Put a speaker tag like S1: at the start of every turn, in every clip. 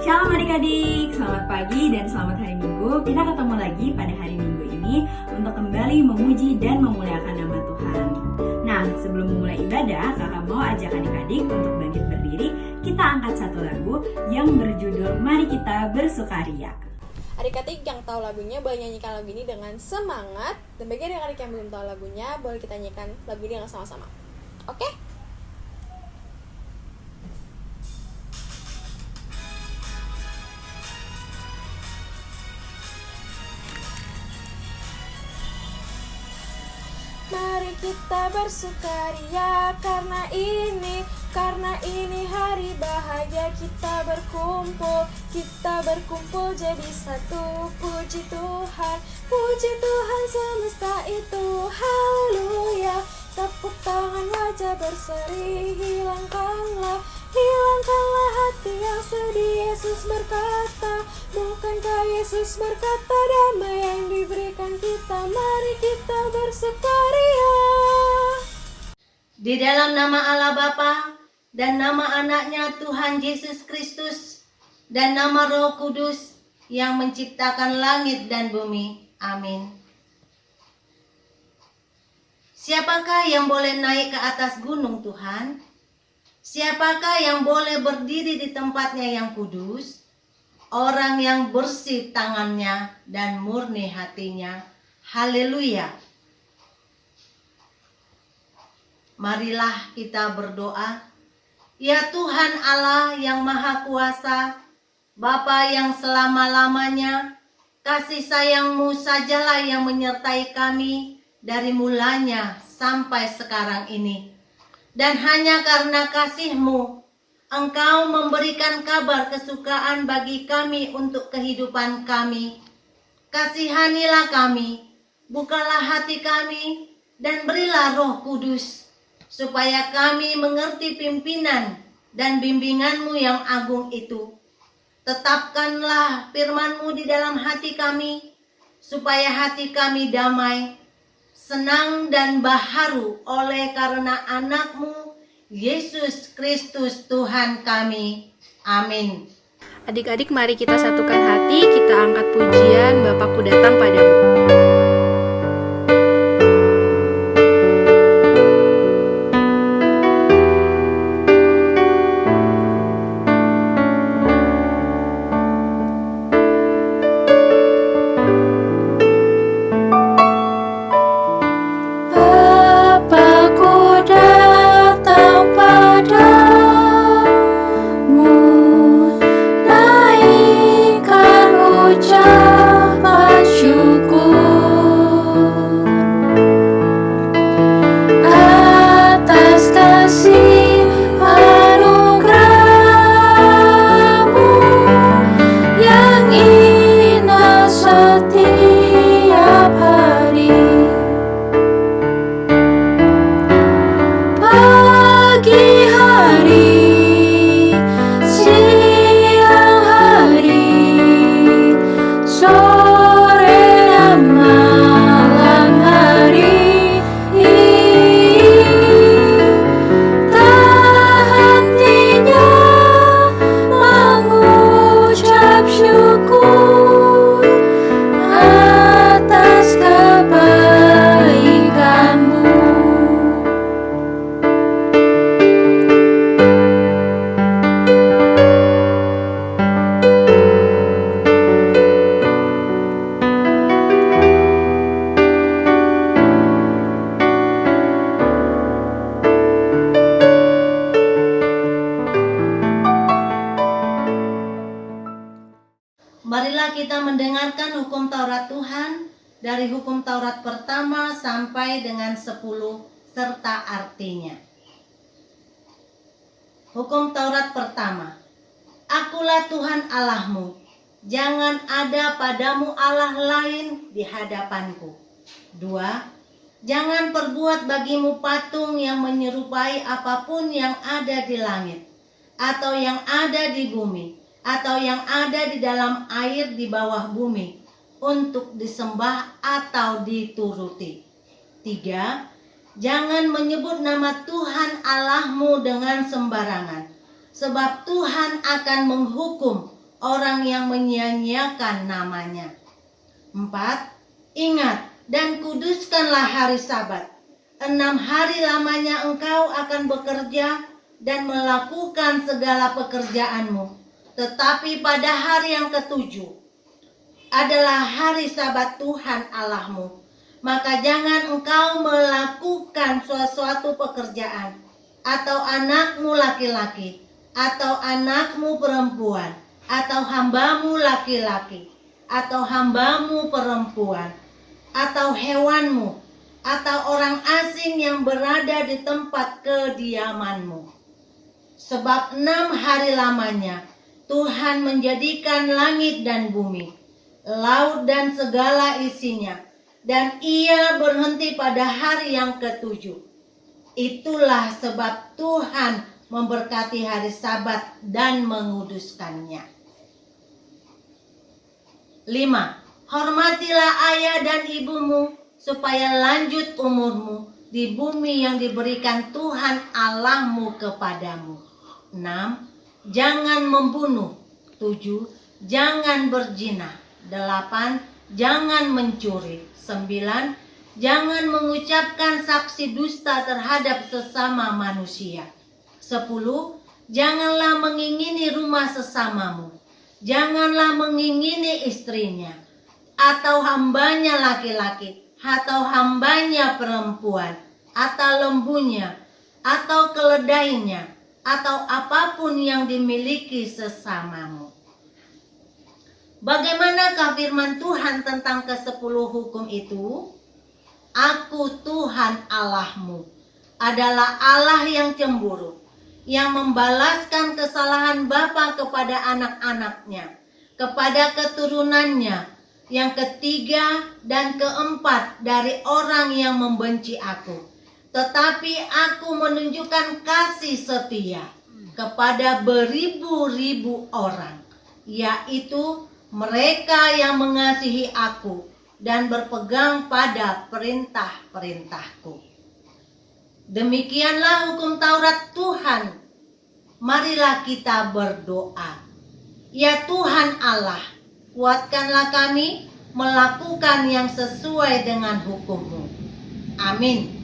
S1: Shalom adik-adik, selamat pagi dan selamat hari Minggu. Kita ketemu lagi pada hari Minggu ini untuk kembali memuji dan memuliakan nama Tuhan. Nah, sebelum memulai ibadah, kakak mau ajak adik-adik untuk bangkit berdiri. Kita angkat satu lagu yang berjudul Mari Kita Bersukaria.
S2: Adik-adik yang tahu lagunya boleh nyanyikan lagu ini dengan semangat. Dan bagi adik-adik yang belum tahu lagunya, boleh kita nyanyikan lagu ini dengan sama-sama. Oke? Mari kita bersukaria karena ini hari bahagia. Kita berkumpul jadi satu. Puji Tuhan semesta itu, haleluya. Tepuk tangan, wajah berseri, hilangkanlah hati yang sedih. Yesus berkata, bukankah Yesus berkata damai yang diberikan kita? Mari kita bersukaria.
S3: Di dalam nama Allah Bapa dan nama anaknya Tuhan Yesus Kristus dan nama Roh Kudus yang menciptakan langit dan bumi. Amin. Siapakah yang boleh naik ke atas gunung Tuhan? Siapakah yang boleh berdiri di tempatnya yang kudus? Orang yang bersih tangannya dan murni hatinya. Haleluya. Marilah kita berdoa. Ya Tuhan Allah yang Maha Kuasa, Bapa yang selama-lamanya, kasih sayang-Mu sajalah yang menyertai kami dari mulanya sampai sekarang ini. Dan hanya karena kasih-Mu, Engkau memberikan kabar kesukaan bagi kami untuk kehidupan kami. Kasihanilah kami, bukalah hati kami, dan berilah Roh Kudus, supaya kami mengerti pimpinan dan bimbingan-Mu yang agung itu. Tetapkanlah firman-Mu di dalam hati kami, supaya hati kami damai, senang dan baharu oleh karena anak-Mu, Yesus Kristus Tuhan kami. Amin.
S2: Adik-adik, mari kita satukan hati, kita angkat pujian Bapakku datang padamu.
S3: Marilah kita mendengarkan hukum Taurat Tuhan dari hukum Taurat pertama sampai dengan 10 serta artinya. Hukum Taurat pertama. Akulah Tuhan Allahmu, jangan ada padamu Allah lain di hadapanku. 2. Jangan perbuat bagimu patung yang menyerupai apapun yang ada di langit, atau yang ada di bumi, atau yang ada di dalam air di bawah bumi, untuk disembah atau dituruti. 3. Jangan menyebut nama Tuhan Allahmu dengan sembarangan, sebab Tuhan akan menghukum orang yang menyia-nyiakan namanya. 4. Ingat dan kuduskanlah hari Sabat. 6 hari lamanya engkau akan bekerja dan melakukan segala pekerjaanmu. Tetapi pada hari yang ketujuh adalah hari Sabat Tuhan Allahmu. Maka jangan engkau melakukan sesuatu pekerjaan, atau anakmu laki-laki, atau anakmu perempuan, atau hambamu laki-laki, atau hambamu perempuan, atau hewanmu, atau orang asing yang berada di tempat kediamanmu. Sebab 6 hari lamanya Tuhan menjadikan langit dan bumi, laut dan segala isinya, dan Ia berhenti pada hari yang ketujuh. Itulah sebab Tuhan memberkati hari Sabat dan menguduskannya. 5. Hormatilah ayah dan ibumu supaya lanjut umurmu di bumi yang diberikan Tuhan Allahmu kepadamu. 6. Jangan membunuh. 7. Jangan berzina. 8. Jangan mencuri. 9. Jangan mengucapkan saksi dusta terhadap sesama manusia. 10. Janganlah mengingini rumah sesamamu. Janganlah mengingini istrinya, atau hambanya laki-laki, atau hambanya perempuan, atau lembunya, atau keledainya, atau apapun yang dimiliki sesamamu. Bagaimanakah firman Tuhan tentang ke-10 hukum itu? Aku Tuhan Allahmu adalah Allah yang cemburu, yang membalaskan kesalahan bapa kepada anak-anaknya, kepada keturunannya yang ketiga dan keempat dari orang yang membenci aku. Tetapi aku menunjukkan kasih setia kepada beribu-ribu orang, yaitu mereka yang mengasihi aku dan berpegang pada perintah-perintahku. Demikianlah hukum Taurat Tuhan. Marilah kita berdoa. Ya Tuhan Allah, kuatkanlah kami melakukan yang sesuai dengan hukum-Mu. Amin.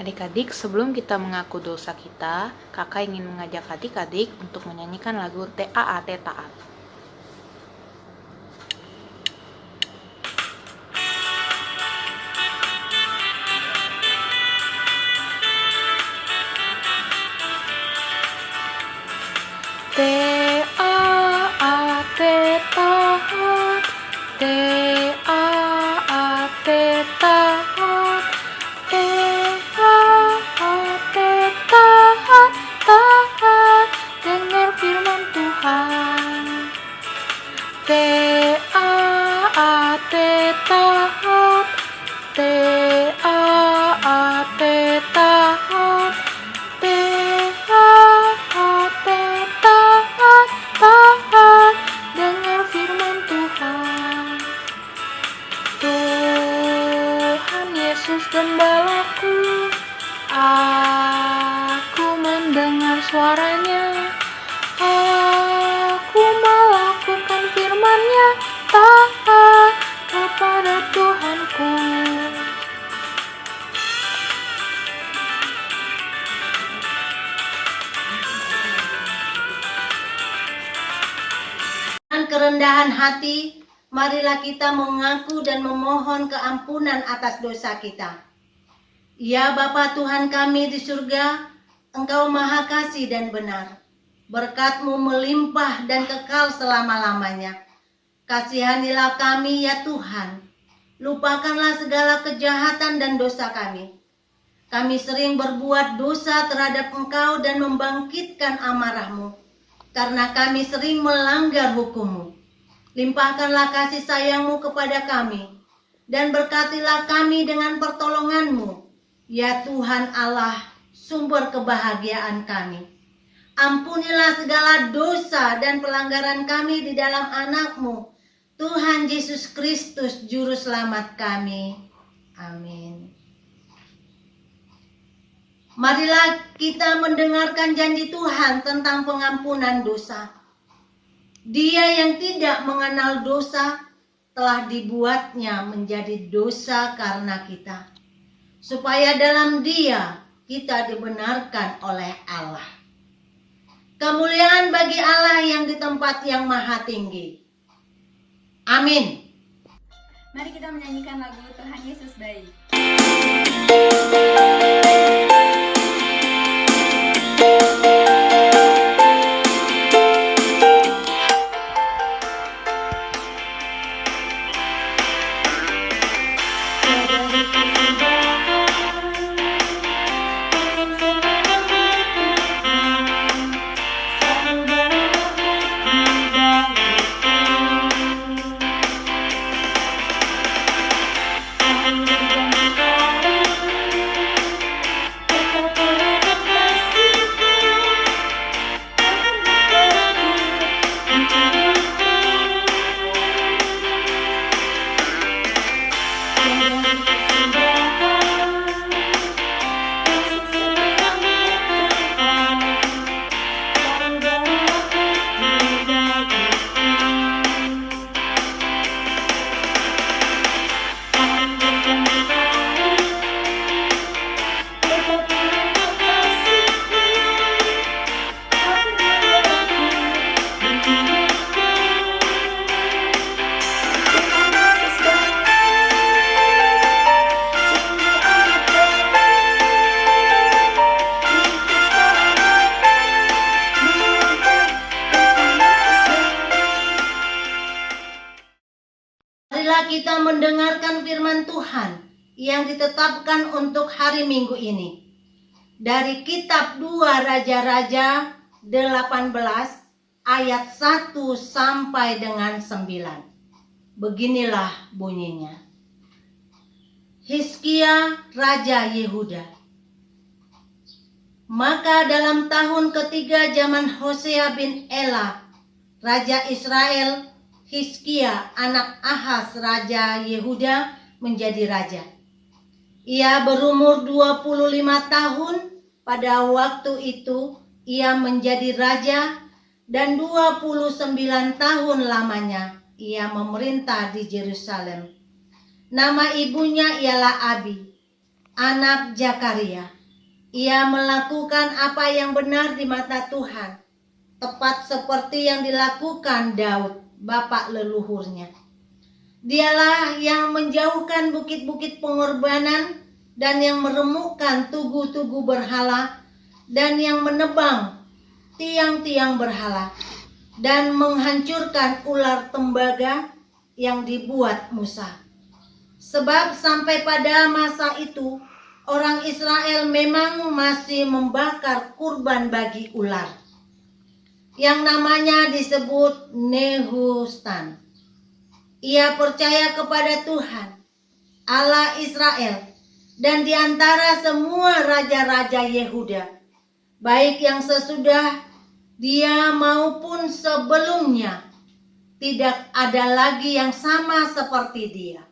S4: Adik-adik, sebelum kita mengaku dosa kita, kakak ingin mengajak adik-adik untuk menyanyikan lagu TAAT Taat. T-A-A-T taat, T-A-A-T taat, T-A-A-T taat, taat, dengar firman Tuhan. T-A-A-T taat, T-A-A-T taat, T-A-A-T taat, taat, dengar firman Tuhan. Tuhan Yesus Gembalaku, aku mendengar suaranya, aku melakukan firman-Nya, taat kepada Tuhanku.
S3: Dengan kerendahan hati, marilah kita mengaku dan memohon keampunan atas dosa kita. Ya Bapa Tuhan kami di surga, Engkau Maha Kasih dan benar. Berkat-Mu melimpah dan kekal selama-lamanya. Kasihanilah kami ya Tuhan. Lupakanlah segala kejahatan dan dosa kami. Kami sering berbuat dosa terhadap Engkau dan membangkitkan amarah-Mu, karena kami sering melanggar hukum-Mu. Limpahkanlah kasih sayang-Mu kepada kami, dan berkatilah kami dengan pertolongan-Mu. Ya Tuhan Allah, sumber kebahagiaan kami. Ampunilah segala dosa dan pelanggaran kami di dalam anak-Mu, Tuhan Yesus Kristus, Juru Selamat kami. Amin. Marilah kita mendengarkan janji Tuhan tentang pengampunan dosa. Dia yang tidak mengenal dosa telah dibuatnya menjadi dosa karena kita, supaya dalam Dia kita dibenarkan oleh Allah. Kemuliaan bagi Allah yang di tempat yang maha tinggi. Amin.
S1: Mari kita menyanyikan lagu Tuhan Yesus Baik.
S3: Marilah kita mendengarkan firman Tuhan yang ditetapkan untuk hari Minggu ini. Dari kitab 2 Raja-Raja 18 ayat 1 sampai dengan 9. Beginilah bunyinya. Hizkia Raja Yehuda. Maka dalam tahun ketiga zaman Hosea bin Ela, Raja Israel, Hizkia anak Ahaz Raja Yehuda menjadi raja. Ia berumur 25 tahun pada waktu itu ia menjadi raja, dan 29 tahun lamanya ia memerintah di Yerusalem. Nama ibunya ialah Abi, anak Zakaria. Ia melakukan apa yang benar di mata Tuhan, tepat seperti yang dilakukan Daud, bapak leluhurnya. Dialah yang menjauhkan bukit-bukit pengorbanan dan yang meremukkan tugu-tugu berhala dan yang menebang tiang-tiang berhala dan menghancurkan ular tembaga yang dibuat Musa. Sebab sampai pada masa itu orang Israel memang masih membakar kurban bagi ular, yang namanya disebut Nehustan. Ia percaya kepada Tuhan, Allah Israel, dan di antara semua raja-raja Yehuda, baik yang sesudah dia maupun sebelumnya, tidak ada lagi yang sama seperti dia.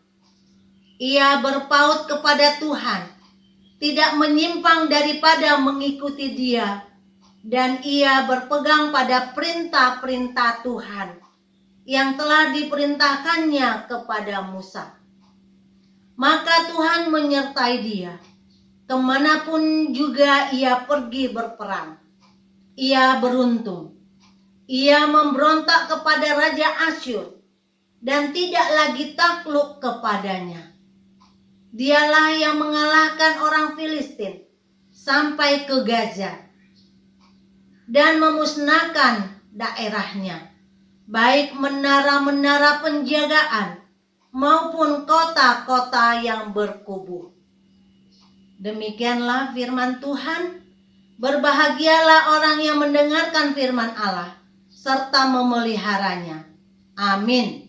S3: Ia berpaut kepada Tuhan, tidak menyimpang daripada mengikuti dia, dan ia berpegang pada perintah-perintah Tuhan yang telah diperintahkannya kepada Musa. Maka Tuhan menyertai dia, kemanapun juga ia pergi berperang. Ia beruntung. Ia memberontak kepada Raja Asyur dan tidak lagi takluk kepadanya. Dialah yang mengalahkan orang Filistin sampai ke Gaza dan memusnahkan daerahnya, baik menara-menara penjagaan maupun kota-kota yang berkubu. Demikianlah firman Tuhan. Berbahagialah orang yang mendengarkan firman Allah serta memeliharanya. Amin.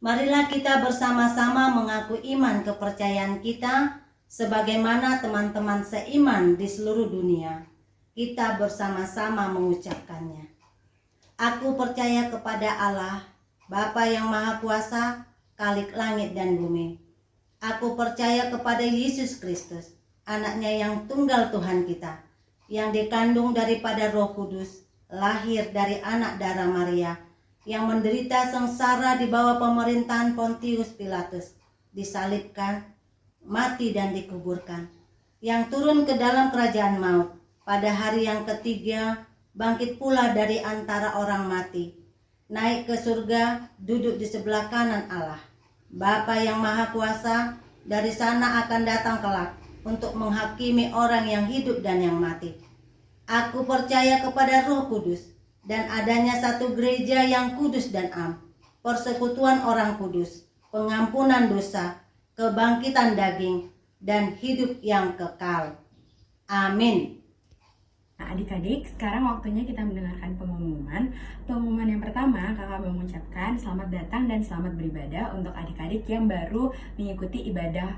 S3: Marilah kita bersama-sama mengaku iman kepercayaan kita sebagaimana teman-teman seiman di seluruh dunia. Kita bersama-sama mengucapkannya. Aku percaya kepada Allah, Bapa yang Maha Kuasa, Khalik langit dan bumi. Aku percaya kepada Yesus Kristus, anaknya yang tunggal Tuhan kita, yang dikandung daripada Roh Kudus, lahir dari anak darah Maria, yang menderita sengsara di bawah pemerintahan Pontius Pilatus, disalibkan, mati dan dikuburkan, yang turun ke dalam kerajaan maut, pada hari yang ketiga bangkit pula dari antara orang mati, naik ke surga, duduk di sebelah kanan Allah, Bapa yang Maha Kuasa, dari sana akan datang kelak untuk menghakimi orang yang hidup dan yang mati. Aku percaya kepada Roh Kudus, dan adanya satu gereja yang kudus dan am, persekutuan orang kudus, pengampunan dosa, kebangkitan daging, dan hidup yang kekal. Amin.
S1: Nah, adik-adik, sekarang waktunya kita mendengarkan pengumuman. Pengumuman yang pertama, kakak mengucapkan selamat datang dan selamat beribadah untuk adik-adik yang baru mengikuti ibadah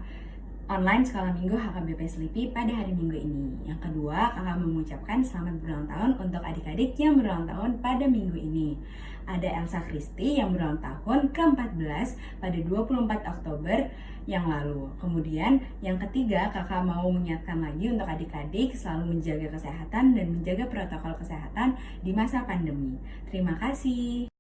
S1: online sekolah minggu HKBP Selipi pada hari Minggu ini. Yang kedua, kakak mengucapkan selamat berulang tahun untuk adik-adik yang berulang tahun pada minggu ini. Ada Elsa Kristi yang berulang tahun ke-14 pada 24 Oktober yang lalu. Kemudian yang ketiga, kakak mau mengingatkan lagi untuk adik-adik selalu menjaga kesehatan dan menjaga protokol kesehatan di masa pandemi. Terima kasih.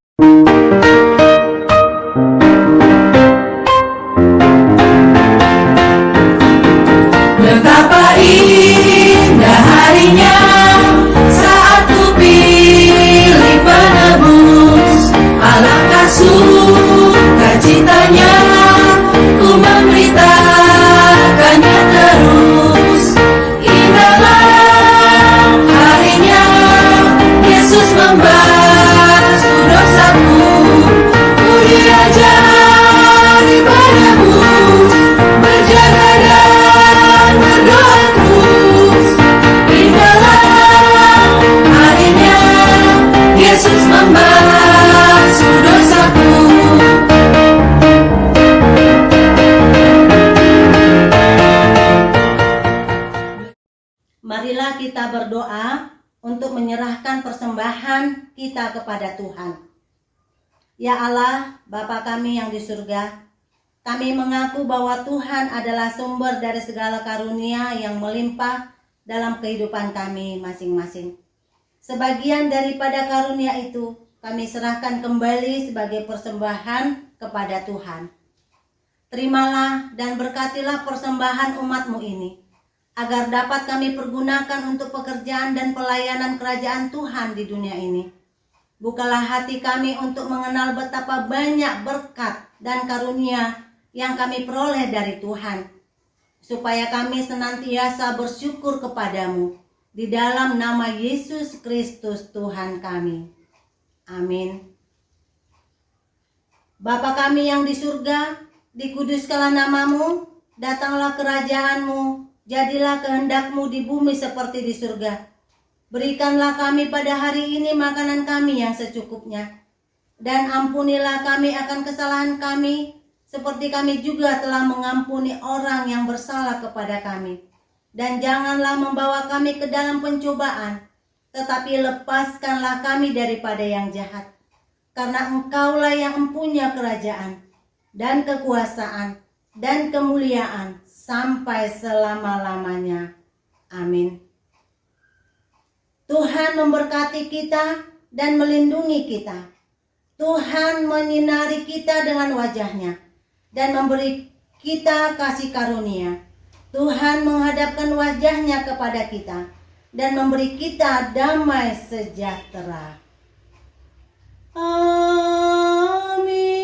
S5: Betapa indah harinya saat ku pilih penebus, alangkah sukacitanya ku memberitakannya terus. Indahlah harinya Yesus membasuh dosaku, ku diajari penebus, berjaga dan berdoa terus. Indahlah harinya Yesus membasuh dosaku.
S3: Marilah kita berdoa untuk menyerahkan persembahan kita kepada Tuhan. Ya Allah, Bapa kami yang di surga, kami mengaku bahwa Tuhan adalah sumber dari segala karunia yang melimpah dalam kehidupan kami masing-masing. Sebagian daripada karunia itu kami serahkan kembali sebagai persembahan kepada Tuhan. Terimalah dan berkatilah persembahan umat-Mu ini, agar dapat kami pergunakan untuk pekerjaan dan pelayanan kerajaan Tuhan di dunia ini. Bukalah hati kami untuk mengenal betapa banyak berkat dan karunia yang kami peroleh dari Tuhan, supaya kami senantiasa bersyukur kepadamu di dalam nama Yesus Kristus Tuhan kami. Amin. Bapa kami yang di surga, dikuduskanlah namamu, datanglah kerajaanmu, jadilah kehendak-Mu di bumi seperti di surga. Berikanlah kami pada hari ini makanan kami yang secukupnya, dan ampunilah kami akan kesalahan kami, seperti kami juga telah mengampuni orang yang bersalah kepada kami. Dan janganlah membawa kami ke dalam pencobaan, tetapi lepaskanlah kami daripada yang jahat. Karena Engkaulah yang mempunyai kerajaan, dan kekuasaan, dan kemuliaan, sampai selama-lamanya. Amin. Tuhan memberkati kita dan melindungi kita. Tuhan menyinari kita dengan wajah-Nya dan memberi kita kasih karunia. Tuhan menghadapkan wajah-Nya kepada kita dan memberi kita damai sejahtera. Amin.